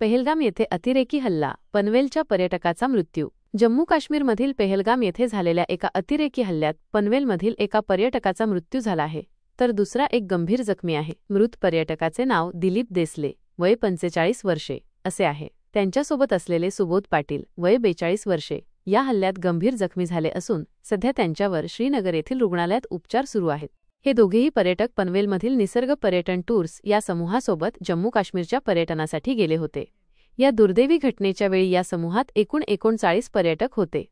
पहलगाम येथे अतिरेकी हल्ला, पनवेलच्या पर्यटकाचा मृत्यू। जम्मू काश्मीरमधील पहलगाम येथे झालेल्या एका अतिरेकी हल्ल्यात पनवेलमधील एका पर्यटकाचा मृत्यू झाला आहे, तर दुसरा एक गंभीर जखमी आहे। मृत पर्यटकाचे नाव दिलीप देसले, वय 45 वर्षे असे आहे। त्यांच्यासोबत असलेले सुबोध पाटील, वय 42 वर्षे, या हल्ल्यात गंभीर जखमी झाले असून सध्या त्यांच्यावर श्रीनगर येथील रुग्णालयात उपचार सुरू आहेत। हे दोघेही पर्यटक पनवेलमधील निसर्ग पर्यटन टूर्स या समूहासोबत जम्मू काश्मीरच्या पर्यटनासाठी गेले होते। या दुर्दैवी घटनेच्या वेळी या समूहात एकूण 39 पर्यटक होते।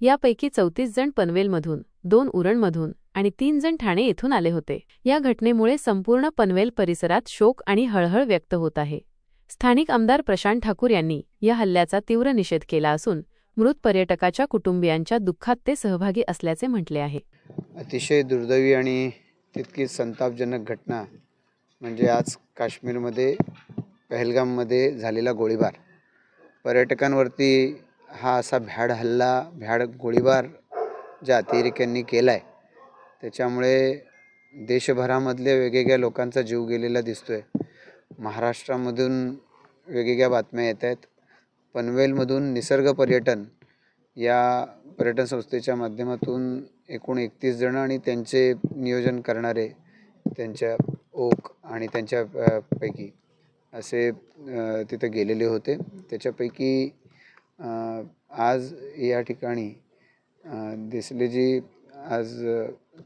यापैकी 34 जण पनवेलमधून, 2 उरणमधून आणि 3 जण ठाणे येथून आले होते। या घटनेमुळे संपूर्ण पनवेल परिसरात शोक आणि हळहळ व्यक्त होत आहे। स्थानिक आमदार प्रशांत ठाकूर यांनी या हल्ल्याचा तीव्र निषेध केला असून मृत पर्यटकाच्या कुटुंबियांच्या दुःखात ते सहभागी असल्याचे म्हटले आहे। अतिशय दुर्दैवी आणि तितकीच संतापजनक घटना म्हणजे आज काश्मीरमध्ये पहलगाममध्ये झालेला गोळीबार। पर्यटकांवरती हा असा भ्याड हल्ला, भ्याड गोळीबार ज्या अतिरेक्यांनी केलाय त्याच्यामुळे देशभरामधल्या वेगवेगळ्या लोकांचा जीव गेलेला दिसतोय। महाराष्ट्रामधून वेगवेगळ्या बातम्या येत आहेत। पनवेलमधून निसर्ग पर्यटन या पर्यटन संस्थेच्या माध्यमातून एकूण 31 जण आणि त्यांचे नियोजन करणारे त्यांच्या ओक आणि त्यांच्या पैकी असे तिथे गेलेले होते। त्याच्यापैकी आज या ठिकाणी देसलेजी आज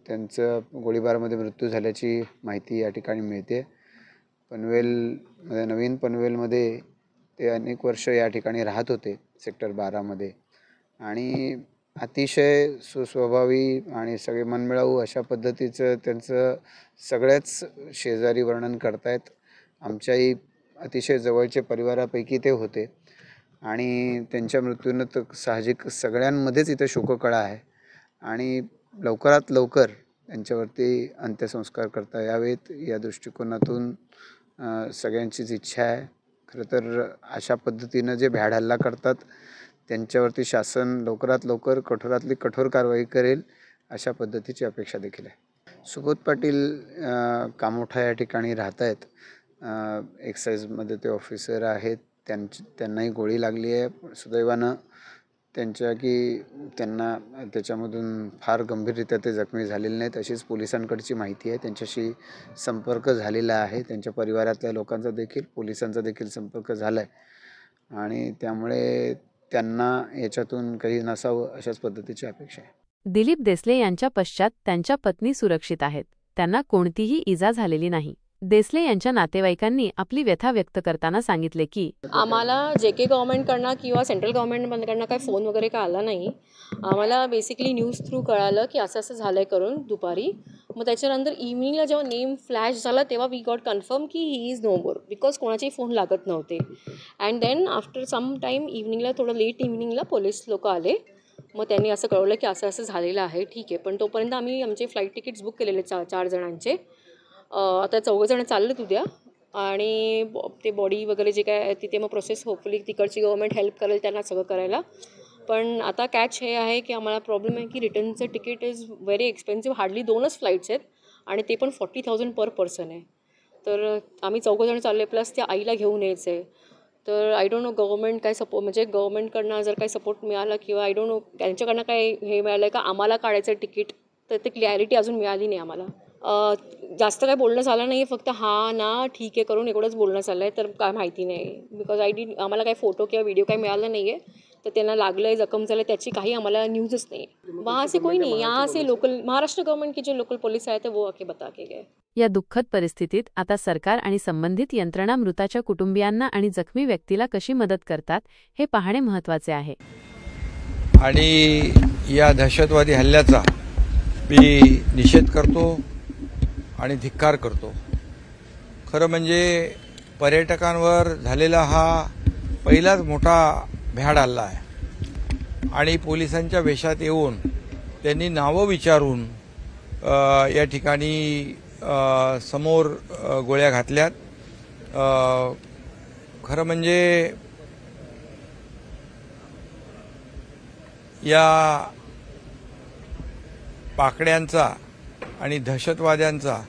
त्यांचा गोळीबारामध्ये मृत्यू झाल्याची माहिती या ठिकाणी मिळते। पनवेलमध्ये, नवीन पनवेलमध्ये ते अनेक वर्ष या ठिकाणी राहत होते, सेक्टर 12 मध्ये, आणि अतिशय सुस्वभावी आणि सगळे मनमिळावू अशा पद्धतीचं त्यांचं सगळ्याच शेजारी वर्णन करतायत। आमच्याही अतिशय जवळचे परिवारापैकी ते होते आणि त्यांच्या मृत्यूनं तर साहजिक सगळ्यांमध्येच इथं शोककळा आहे आणि लवकरात लवकर त्यांच्यावरती अंत्यसंस्कार करता यावेत या दृष्टिकोनातून सगळ्यांचीच इच्छा आहे। खरं तर अशा पद्धतीनं जे भ्याड हल्ला करतात त्यांच्यावरती शासन लवकरात लवकर कठोरातली कठोर कारवाई करेल अशा पद्धतीची अपेक्षा देखील आहे। सुबोध पाटील कामोठा या ठिकाणी राहत आहेत। एक्साईजमध्ये ते ऑफिसर आहेत। त्यांनाही गोळी लागली आहे। सुदैवानं त्यांना त्याच्यामधून फार गंभीररित्या ते जखमी झालेले नाहीत अशीच पोलिसांकडची माहिती आहे। त्यांच्याशी संपर्क झालेला आहे। त्यांच्या परिवारातल्या लोकांचा देखील, पोलिसांचा देखील संपर्क झाला आहे आणि त्यामुळे त्यांना याच्यातून काही नसावं अशाच पद्धतीची अपेक्षा आहे। दिलीप देसले यांच्या पश्चात त्यांच्या पत्नी सुरक्षित आहेत। त्यांना कोणतीही इजा झालेली नाही। देसले यांच्या नातेवाईकांनी आपली व्यथा व्यक्त करताना सांगितले की आम्हाला जेके गव्हर्नमेंटकडनं किंवा सेंट्रल गव्हर्नमेंटकडनं काही फोन वगैरे काय आला नाही। आम्हाला बेसिकली न्यूज थ्रू कळालं की असं असं झालं आहे करून दुपारी। मग त्याच्यानंतर इव्हनिंगला जेव्हा नेम फ्लॅश झाला तेव्हा वी गॉट कन्फर्म की he is no more, because कोणाचेही फोन लागत नव्हते। And then after some time इव्हनिंगला, थोडं लेट इव्हनिंगला पोलीस लोक आले। मग त्यांनी असं कळवलं की असं असं झालेलं आहे, ठीक आहे। पण तोपर्यंत आम्ही आमचे फ्लाईट तिकीट्स बुक केलेले 4 जणांचे। आता 4 जण चाललेत उद्या आणि ते बॉडी वगैरे जे काय तिथे मग प्रोसेस होपफुली तिकडची गव्हर्नमेंट हेल्प करेल त्यांना सगळं करायला। पण आता कॅच हे आहे की आम्हाला प्रॉब्लेम आहे की रिटर्नचं तिकीट इज व्हेरी एक्सपेन्सिव्ह। हार्डली 2च फ्लाईट्स आहेत आणि ते पण 40,000 पर पर्सन आहे। तर आम्ही 4 जण चालले, प्लस त्या आईला घेऊन यायचं आहे। तर आय डोंट नो गव्हर्नमेंट काय सपोर्ट, म्हणजे गव्हर्नमेंटकडनं जर काही सपोर्ट मिळाला किंवा आय डोंट नो त्यांच्याकडनं काय हे मिळालं का आम्हाला काढायचं तिकीट, तर ते क्लॅरिटी अजून मिळाली नाही आम्हाला। जास्त काय बोलणं झालं नाही आहे, फक्त हां ना ठीक आहे करून एवढंच बोलणं चाललं आहे। तर काय माहिती नाही, बिकॉज आम्हाला काही फोटो किंवा व्हिडिओ काही मिळाला नाही आहे। तर त्यांना लागलं आहे, जखम झालं, त्याची काही आम्हाला न्यूजच नाही आहे। वहाँ से कोई नहीं, यहाँ से लोकल महाराष्ट्र गवर्नमेंट के जो लोकल पुलिस आए थे वो आके बता के गए। या दुःखद परिस्थितीत आता सरकार आणि संबंधित यंत्रणा मृताच्या कुटुंबियांना आणि जखमी व्यक्तीला कशी मदत करतात हे पाहणे महत्त्वाचे आहे। आणि या दहशतवादी हल्ल्याचा मी निषेध करतो आणि धिक्कार करतो। खरं म्हणजे पर्यटकांवर झालेला हा पहिलाच मोठा भ्याड हल्ला आहे आणि पोलिसांच्या वेशात येऊन त्यांनी नावं विचारून या ठिकाणी समोर गोळ्या घातल्यात। खरं म्हणजे या पाकड्यांचा आणि दहशतवाद्यांचा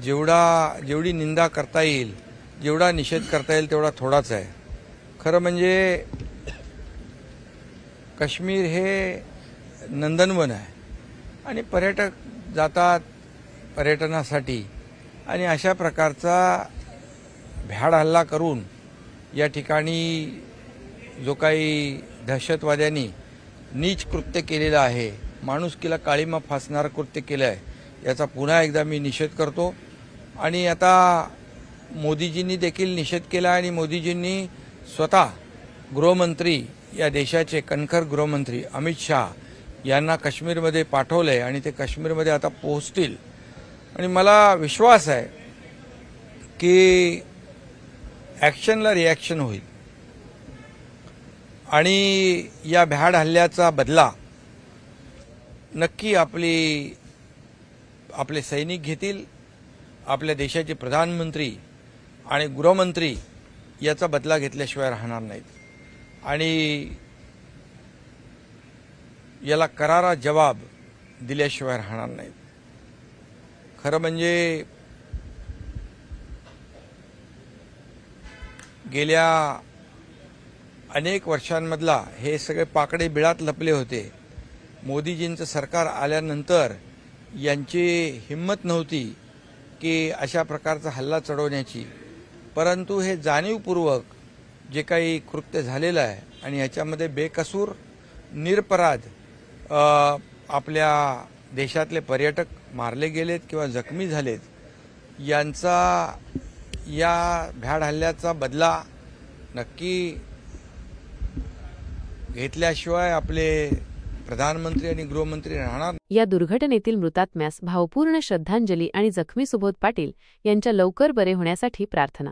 जेवढी निंदा करता येईल, जेवढा निषेध करता येईल तेवढा थोडाच आहे। खरं म्हणजे काश्मीर हे नंदनवन आहे आणि पर्यटक जातात पर्यटनासाठी आणि अशा प्रकारचा भ्याड हल्ला करून या ठिकाणी जो काही दहशतवाद्यांनी नीच कृत्य केलेलं आहे, माणुसकीला काळीमा फासणारं कृत्य केलं आहे, याचा पुन्हा एकदा मी निषेध करतो. आणि आता मोदीजींनी देखील निषेध केला आणि मोदीजींनी स्वतः गृहमंत्री, या देशाचे कणखर गृहमंत्री अमित शहा यांना काश्मीरमध्ये पाठवलंय आणि ते काश्मीरमध्ये आता पोहोचतील. आणि मला विश्वास आहे की ॲक्शनला रिॲक्शन होईल आणि या भ्याड हल्ल्याचा बदला नक्की आपले सैनिक घेतील. आपल्या देशाचे प्रधानमंत्री आणि गृहमंत्री याचा बदला घेतल्याशिवाय राहणार नाहीत आणि याला करारा जवाब दिल्याशिवाय राहणार नाहीत. खरं म्हणजे गेल्या अनेक वर्षांमधला हे सगळे पाकडे बिळात लपले होते. मोदीजींचं सरकार आल्यानंतर यांची हिंमत नव्हती की अशा प्रकारचा हल्ला चढवण्याची, परंतु हे जाणीवपूर्वक जे काही कृत्य झालेलं आहे आणि याच्यामध्ये बेकसूर निरपराध आपल्या देशातले पर्यटक मारले गेलेत किंवा जखमी झालेत, यांचा या भ्याड हल्ल्याचा बदला नक्की घेतल्याशिवाय आपले प्रधानमंत्री आणि गृहमंत्री राहणार. या दुर्घटनेतील मृतात्म्यास भावपूर्ण श्रद्धांजली आणि जखमी सुबोध पाटील यांच्या लवकर बरे होण्यासाठी प्रार्थना.